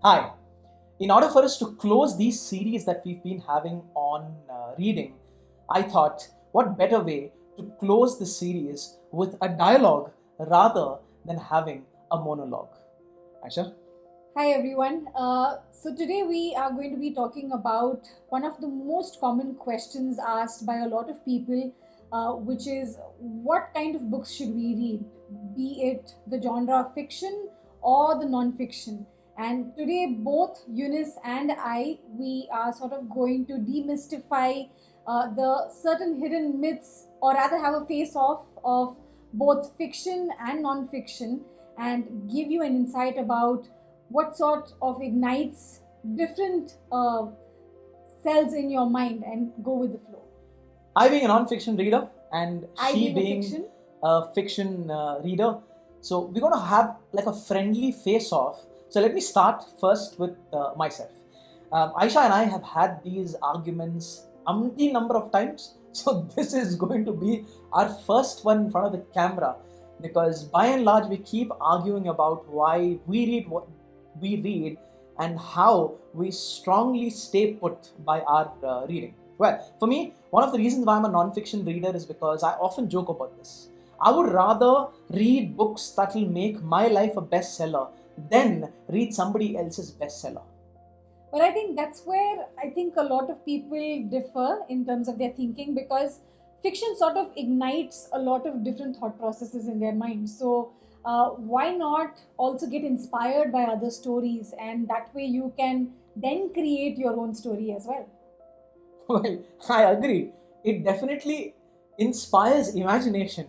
Hi. In order for us to close these series that we've been having on reading, I thought, what better way to close the series with a dialogue rather than having a monologue? Aisha? Hi everyone. So today we are going to be talking about one of the most common questions asked by a lot of people, which is what kind of books should we read, be it the genre of fiction or the non-fiction. And today, both Eunice and I, we are sort of going to demystify the certain hidden myths, or rather have a face-off of both fiction and non-fiction, and give you an insight about what sort of ignites different cells in your mind and go with the flow. I being a non-fiction reader and I she being a being fiction. a fiction reader, so we're going to have like a friendly face-off. So let me start first with myself. Aisha and I have had these arguments umpteen number of times. So this is going to be our first one in front of the camera because by and large we keep arguing about why we read what we read and how we strongly stay put by our reading. Well, for me, one of the reasons why I'm a non-fiction reader is because I often joke about this. I would rather read books that will make my life a bestseller than read somebody else's bestseller. But I think that's where I think a lot of people differ in terms of their thinking, because fiction sort of ignites a lot of different thought processes in their mind. So why not also get inspired by other stories, and that way you can then create your own story as well. Well, I agree. It definitely inspires imagination,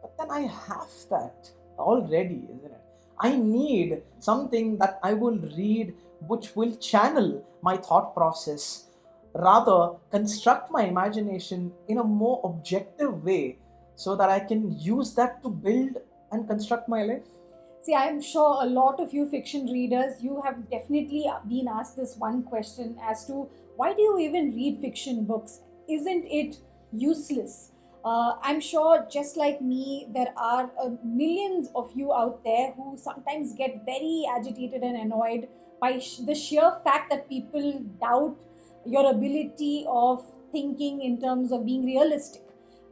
but then I have that already, isn't it? I need something that I will read which will channel my thought process, rather, construct my imagination in a more objective way so that I can use that to build and construct my life. See, I'm sure a lot of you fiction readers, you have definitely been asked this one question as to why do you even read fiction books? Isn't it useless? I'm sure, just like me, there are millions of you out there who sometimes get very agitated and annoyed by the sheer fact that people doubt your ability of thinking in terms of being realistic.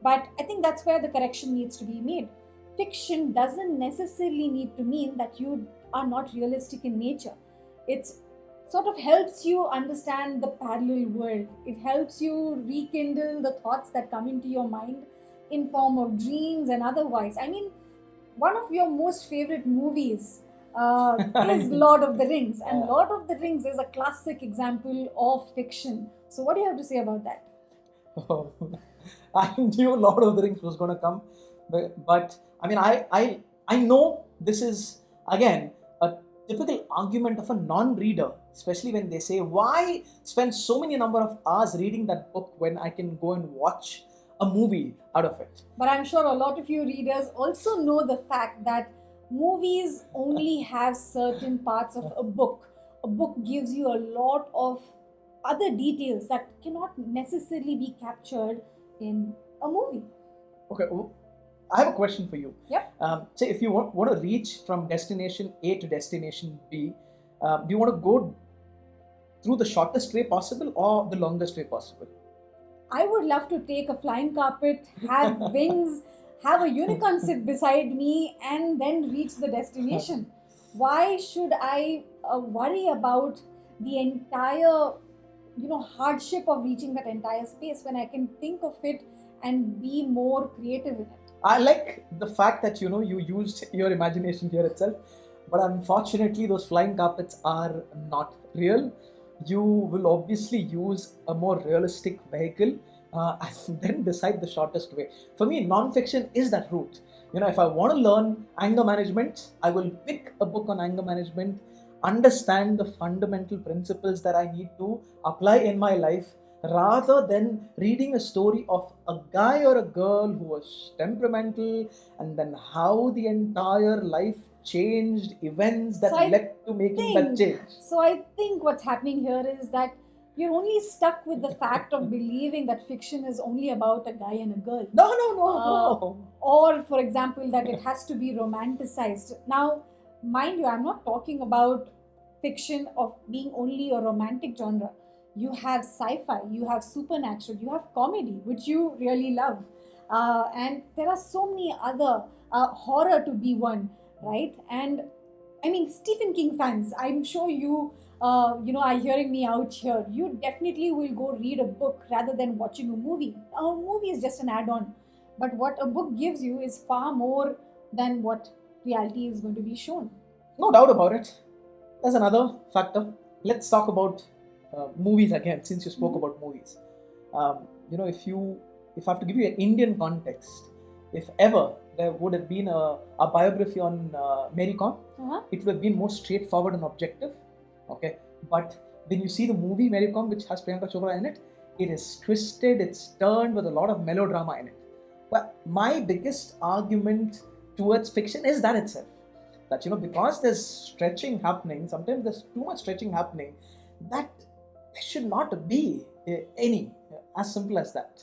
But I think that's where the correction needs to be made. Fiction doesn't necessarily need to mean that you are not realistic in nature. It's sort of helps you understand the parallel world. It helps you rekindle the thoughts that come into your mind in form of dreams and otherwise. I mean, one of your most favorite movies is Lord of the Rings, and Lord of the Rings is a classic example of fiction. So, what do you have to say about that? Oh, I knew Lord of the Rings was going to come, but I mean, I know this is again a typical argument of a non-reader, especially when they say, "Why spend so many number of hours reading that book when I can go and watch a movie out of it?" But I'm sure a lot of you readers also know the fact that movies only have certain parts of a book. A book gives you a lot of other details that cannot necessarily be captured in a movie. Okay, I have a question for you. Yep. Say, if you want to reach from destination A to destination B, do you want to go through the shortest way possible or the longest way possible? I would love to take a flying carpet, have wings, have a unicorn sit beside me, and then reach the destination. Why should I worry about the entire, hardship of reaching that entire space when I can think of it and be more creative in it? I like the fact that you used your imagination here itself, but unfortunately, those flying carpets are not real. You will obviously use a more realistic vehicle and then decide the shortest way. For me, non-fiction is that route. If I want to learn anger management, I will pick a book on anger management, understand the fundamental principles that I need to apply in my life, rather than reading a story of a guy or a girl who was temperamental and then how the entire life changed, events that So I led to making that change. So I think what's happening here is that you're only stuck with the fact of believing that fiction is only about a guy and a girl. No, no, no, Uh, no. or, for example, that it has to be romanticized. Now, mind you, I'm not talking about fiction of being only a romantic genre. You have sci-fi, you have supernatural, you have comedy, which you really love, and there are so many other, horror to be one, right? And I mean, Stephen King fans, I'm sure are hearing me out here. You definitely will go read a book rather than watching a movie. A movie is just an add-on, but what a book gives you is far more than what reality is going to be shown. No doubt about it. There's another factor. Let's talk about movies again, since you spoke about movies. If I have to give you an Indian context, if ever there would have been a biography on Mary Kom, it would have been more straightforward and objective. Okay, but when you see the movie Mary Kom, which has Priyanka Chopra in it, it is twisted, it's turned with a lot of melodrama in it. Well, my biggest argument towards fiction is that itself. That, because there's stretching happening, sometimes there's too much stretching happening, that there should not be any, as simple as that.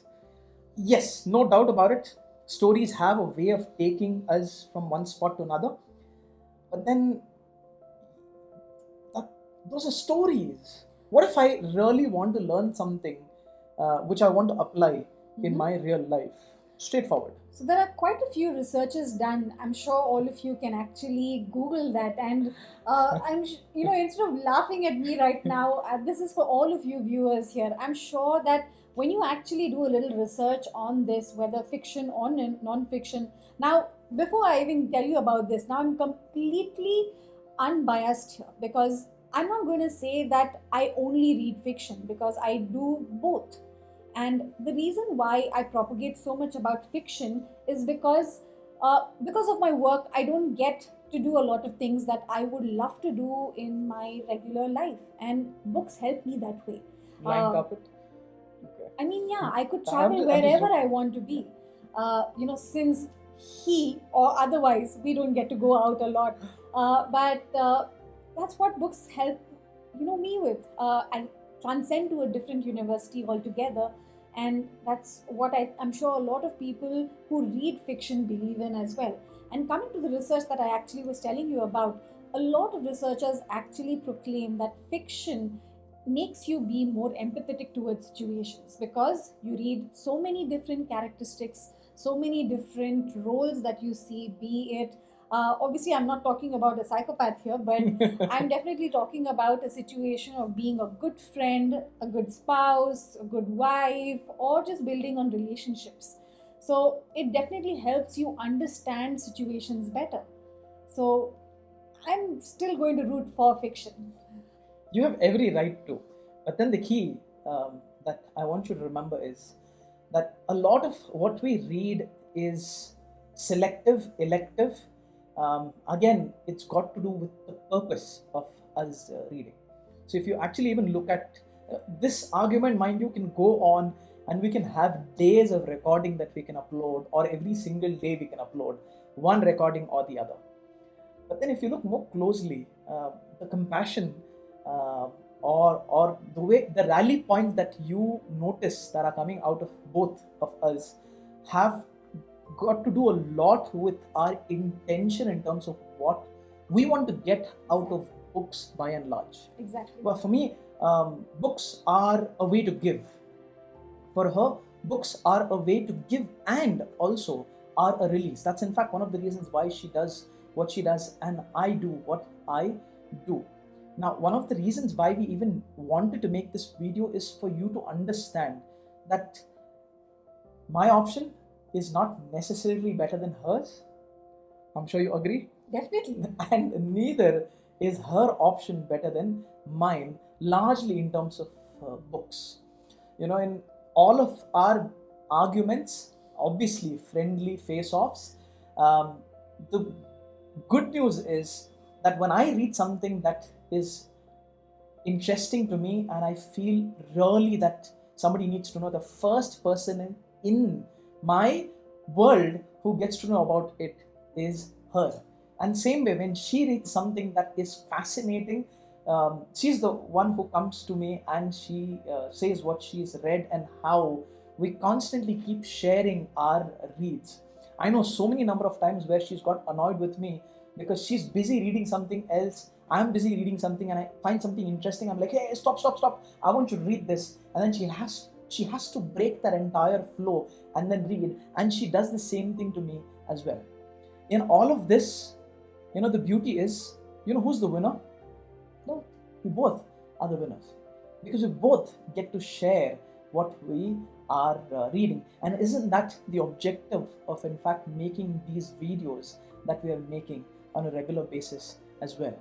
Yes, no doubt about it, stories have a way of taking us from one spot to another, but then those are stories. What if I really want to learn something which I want to apply in my real life? Straightforward. So there are quite a few researches done. I'm sure all of you can actually Google that. And instead of laughing at me right now, this is for all of you viewers here. I'm sure that when you actually do a little research on this, whether fiction or non-fiction. Now, before I even tell you about this, now I'm completely unbiased here, because I'm not going to say that I only read fiction, because I do both. And the reason why I propagate so much about fiction is because of my work, I don't get to do a lot of things that I would love to do in my regular life. And books help me that way. Blind carpet? Okay. I mean, yeah, I could travel wherever I want to be. Since he or otherwise, we don't get to go out a lot. But that's what books help, me with. I transcend to a different university altogether, and that's what I'm sure a lot of people who read fiction believe in as well. And coming to the research that I actually was telling you about, a lot of researchers actually proclaim that fiction makes you be more empathetic towards situations, because you read so many different characteristics, so many different roles that you see, be it obviously, I'm not talking about a psychopath here, but I'm definitely talking about a situation of being a good friend, a good spouse, a good wife, or just building on relationships. So it definitely helps you understand situations better. So I'm still going to root for fiction. You have every right to. But then the key that I want you to remember is that a lot of what we read is selective, elective. Again, it's got to do with the purpose of us reading. So if you actually even look at this argument, mind you, can go on, and we can have days of recording that we can upload, or every single day we can upload one recording or the other. But then if you look more closely, the compassion or the rally points that you notice that are coming out of both of us have got to do a lot with our intention in terms of what we want to get out of books by and large. Exactly. But for me, books are a way to give. For her, books are a way to give and also are a release. That's in fact one of the reasons why she does what she does and I do what I do. Now, one of the reasons why we even wanted to make this video is for you to understand that my option is not necessarily better than hers. I'm sure you agree. Definitely. And neither is her option better than mine, largely in terms of books. In all of our arguments, obviously friendly face-offs, the good news is that when I read something that is interesting to me and I feel really that somebody needs to know, the first person in my world who gets to know about it is her. And same way, when she reads something that is fascinating, she's the one who comes to me and she says what she's read and how we constantly keep sharing our reads. I know so many number of times where she's got annoyed with me because she's busy reading something else I'm busy reading something and I find something interesting. I'm like, hey, stop, stop, stop. I want you to read this. And then she has to break that entire flow and then read. And she does the same thing to me as well. In all of this, the beauty is, who's the winner? No, we both are the winners. Because we both get to share what we are reading. And isn't that the objective of, in fact, making these videos that we are making on a regular basis as well?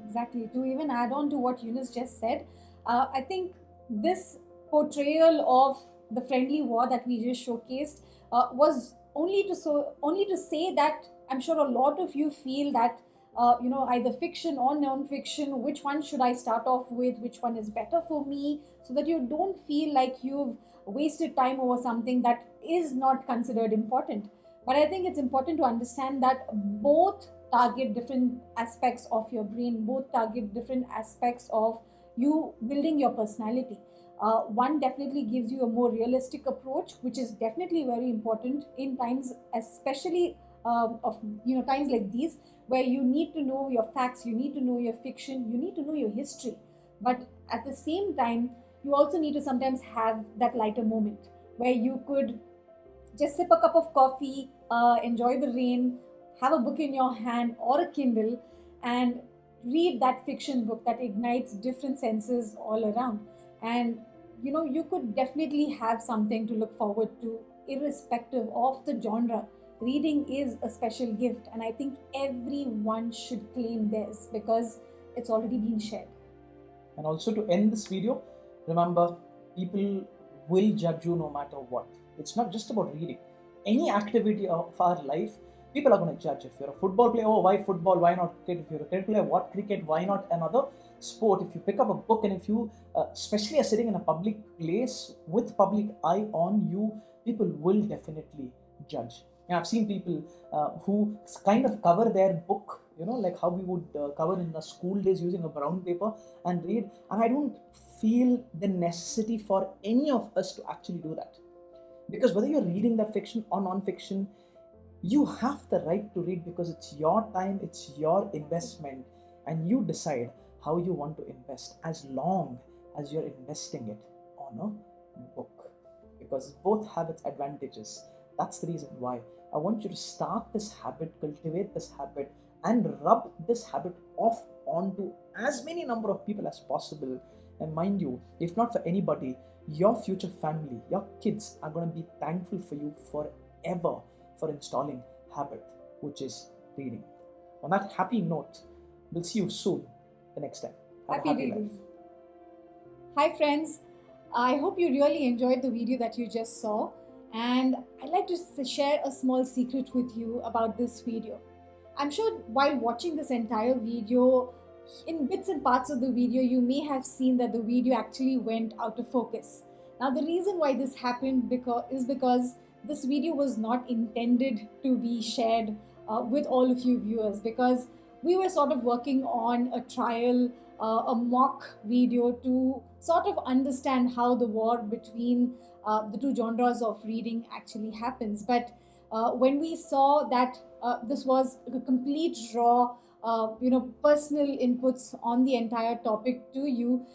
Exactly. To even add on to what Yunus just said, I think this portrayal of the friendly war that we just showcased was only to say that I'm sure a lot of you feel that either fiction or non-fiction, which one should I start off with, which one is better for me, so that you don't feel like you've wasted time over something that is not considered important. But I think it's important to understand that both target different aspects of your brain, both target different aspects of you building your personality. One definitely gives you a more realistic approach, which is definitely very important in times, especially of times like these, where you need to know your facts, you need to know your fiction, you need to know your history. But at the same time, you also need to sometimes have that lighter moment where you could just sip a cup of coffee, enjoy the rain, have a book in your hand or a Kindle, and read that fiction book that ignites different senses all around. And you could definitely have something to look forward to, irrespective of the genre. Reading is a special gift, and I think everyone should claim theirs because it's already been shared. And also, to end this video, remember, people will judge you no matter what. It's not just about reading. Any activity of our life, people are going to judge. If you're a football player, oh, why football? Why not cricket? If you're a cricket player, what cricket? Why not another sport? If you pick up a book and if you, especially are sitting in a public place with public eye on you, people will definitely judge. And I've seen people who kind of cover their book, like how we would cover in the school days using a brown paper and read. And I don't feel the necessity for any of us to actually do that. Because whether you're reading that fiction or non-fiction, you have the right to read because it's your time, it's your investment, and you decide how you want to invest as long as you're investing it on a book. Because both have its advantages. That's the reason why I want you to start this habit, cultivate this habit, and rub this habit off onto as many number of people as possible. And mind you, if not for anybody, your future family, your kids are going to be thankful for you forever for installing habit, which is reading. On that happy note, we'll see you soon the next time. Have Happy a happy reading. life. Hi friends, I hope you really enjoyed the video that you just saw, and I'd like to share a small secret with you about this video. I'm sure while watching this entire video, in bits and parts of the video, you may have seen that the video actually went out of focus. Now, the reason why this happened is because this video was not intended to be shared with all of you viewers, because we were sort of working on a trial, a mock video to sort of understand how the war between the two genres of reading actually happens. But when we saw that this was a complete raw personal inputs on the entire topic to you,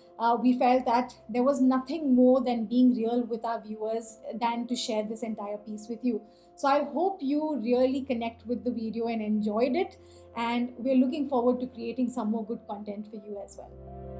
we felt that there was nothing more than being real with our viewers than to share this entire piece with you. So I hope you really connect with the video and enjoyed it, and we're looking forward to creating some more good content for you as well.